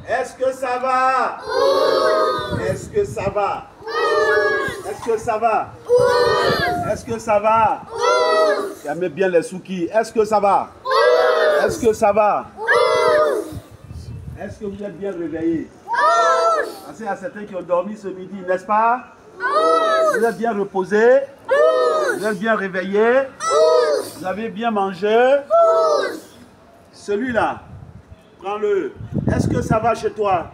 Est-ce que ça va? Est-ce que ça va? Est-ce que ça va? Est-ce que ça va? Aimez bien les soukis. Est-ce que ça va? Est-ce que ça va? Est-ce que vous êtes bien réveillés? Parce qu'il y a certains qui ont dormi ce midi, n'est-ce pas? Vous êtes bien reposés? Vous êtes bien réveillés? Vous avez bien mangé? Celui-là, prends-le. Est-ce que ça va chez toi?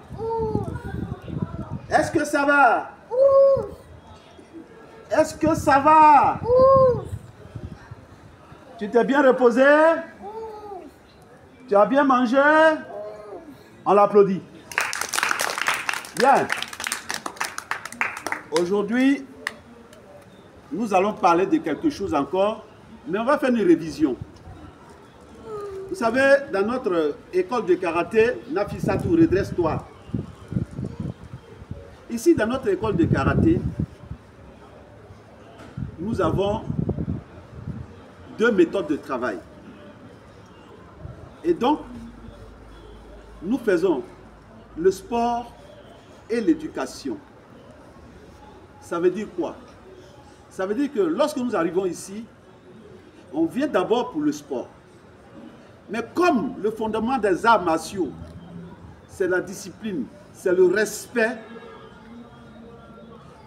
Est-ce que ça va? Est-ce que ça va? Tu t'es bien reposé? Tu as bien mangé? On l'applaudit. Bien. Aujourd'hui, nous allons parler de quelque chose encore, mais on va faire une révision. Vous savez, dans notre école de karaté, Nafissatou, redresse-toi. Ici, dans notre école de karaté, nous avons deux méthodes de travail. Et donc, nous faisons le sport et l'éducation. Ça veut dire quoi? Ça veut dire que lorsque nous arrivons ici, on vient d'abord pour le sport. Mais comme le fondement des arts martiaux, c'est la discipline, c'est le respect,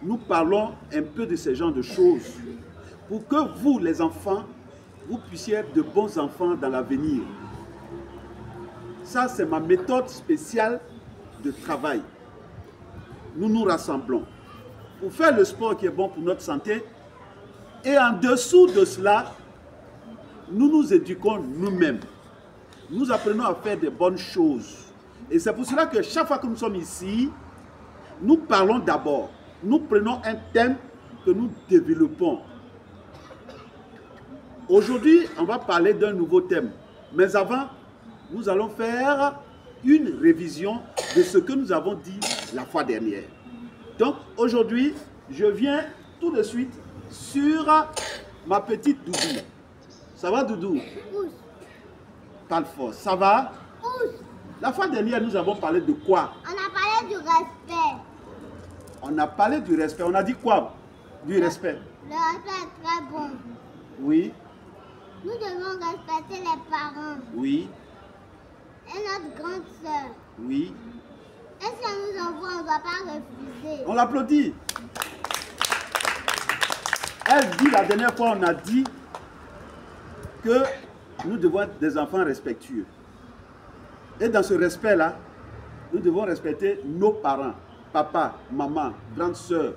nous parlons un peu de ce genre de choses pour que vous, les enfants, vous puissiez être de bons enfants dans l'avenir. Ça, c'est ma méthode spéciale de travail. Nous nous rassemblons pour faire le sport qui est bon pour notre santé. Et en dessous de cela, nous nous éduquons nous-mêmes. Nous apprenons à faire des bonnes choses. Et c'est pour cela que chaque fois que nous sommes ici, nous parlons d'abord. Nous prenons un thème que nous développons. Aujourd'hui, on va parler d'un nouveau thème. Mais avant, nous allons faire une révision de ce que nous avons dit la fois dernière. Donc, aujourd'hui, je viens tout de suite sur ma petite Doudou. Ça va, Doudou? Parle fort. Ça va? La fois dernière, nous avons parlé de quoi? On a parlé du respect. On a parlé du respect. On a dit quoi? Du respect. Le respect est très bon. Oui. Nous devons respecter les parents. Oui. Et notre grande sœur. Oui. Et si on nous envoie, on ne doit pas refuser. On l'applaudit. Elle dit, la dernière fois, on a dit que nous devons être des enfants respectueux. Et dans ce respect-là, nous devons respecter nos parents. Papa, maman, grande sœur,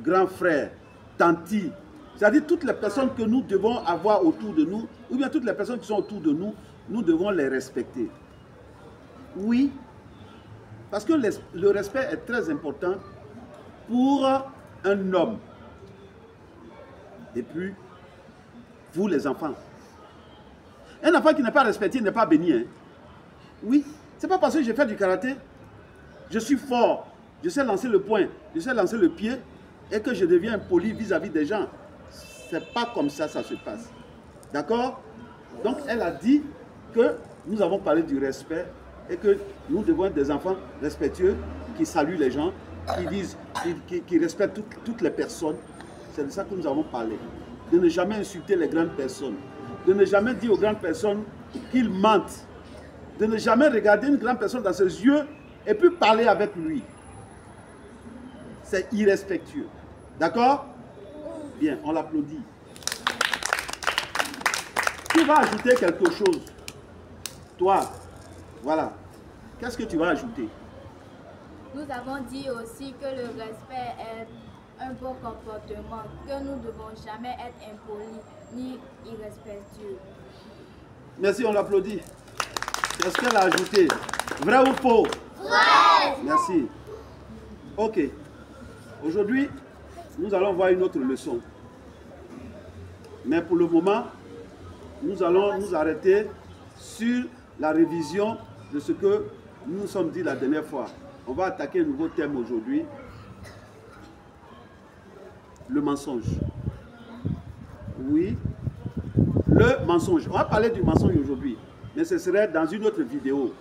grand frère, tanti. C'est-à-dire toutes les personnes que nous devons avoir autour de nous, ou bien toutes les personnes qui sont autour de nous, nous devons les respecter. Oui, parce que le respect est très important pour un homme. Et puis, vous les enfants. Un enfant qui n'est pas respecté n'est pas béni. Hein? Oui, c'est pas parce que j'ai fait du karaté, je suis fort, je sais lancer le poing, je sais lancer le pied, et que je deviens impoli vis-à-vis des gens. C'est pas comme ça ça se passe. D'accord? Donc, elle a dit que nous avons parlé du respect et que nous devons être des enfants respectueux qui saluent les gens, qui disent, qui respectent toutes les personnes. C'est de ça que nous avons parlé. De ne jamais insulter les grandes personnes. De ne jamais dire aux grandes personnes qu'ils mentent. De ne jamais regarder une grande personne dans ses yeux et puis parler avec lui. C'est irrespectueux. D'accord? Bien, on l'applaudit. Tu vas ajouter quelque chose. Toi, voilà. Qu'est-ce que tu vas ajouter? Nous avons dit aussi que le respect est un bon comportement, que nous ne devons jamais être impolis ni irrespectueux. Merci, on l'applaudit. Qu'est-ce qu'elle a ajouté? Vrai ou faux? Vrai. Merci. Ok. Aujourd'hui, nous allons voir une autre leçon. Mais pour le moment, nous allons nous arrêter sur la révision de ce que nous nous sommes dit la dernière fois. On va attaquer un nouveau thème aujourd'hui. Le mensonge. Oui. Le mensonge. On va parler du mensonge aujourd'hui. Mais ce serait dans une autre vidéo.